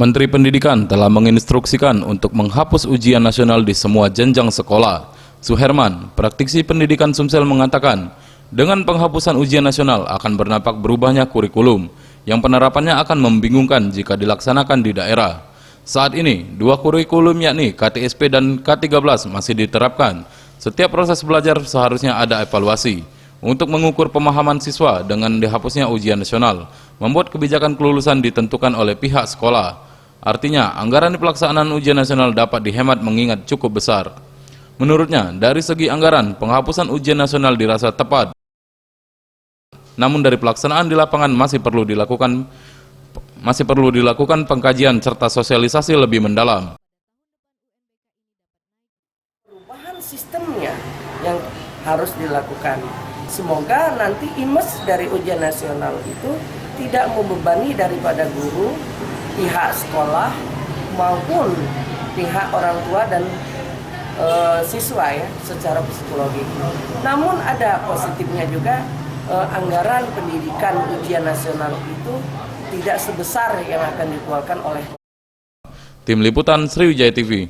Menteri Pendidikan telah menginstruksikan untuk menghapus ujian nasional di semua jenjang sekolah. Suherman, praktisi pendidikan Sumsel mengatakan, dengan penghapusan ujian nasional akan berdampak berubahnya kurikulum, yang penerapannya akan membingungkan jika dilaksanakan di daerah. Saat ini, dua kurikulum yakni KTSP dan K13 masih diterapkan. Setiap proses belajar seharusnya ada evaluasi. Untuk mengukur pemahaman siswa dengan dihapusnya ujian nasional, membuat kebijakan kelulusan ditentukan oleh pihak sekolah. Artinya, anggaran di pelaksanaan ujian nasional dapat dihemat mengingat cukup besar. Menurutnya, dari segi anggaran, penghapusan ujian nasional dirasa tepat. Namun dari pelaksanaan di lapangan masih perlu dilakukan pengkajian serta sosialisasi lebih mendalam. Perubahan sistemnya yang harus dilakukan. Semoga nanti imes dari ujian nasional itu tidak membebani daripada guru, pihak sekolah maupun pihak orang tua dan siswa ya secara psikologi. Namun ada positifnya juga, anggaran pendidikan ujian nasional itu tidak sebesar yang akan dikeluarkan oleh Tim Liputan Sriwijaya TV.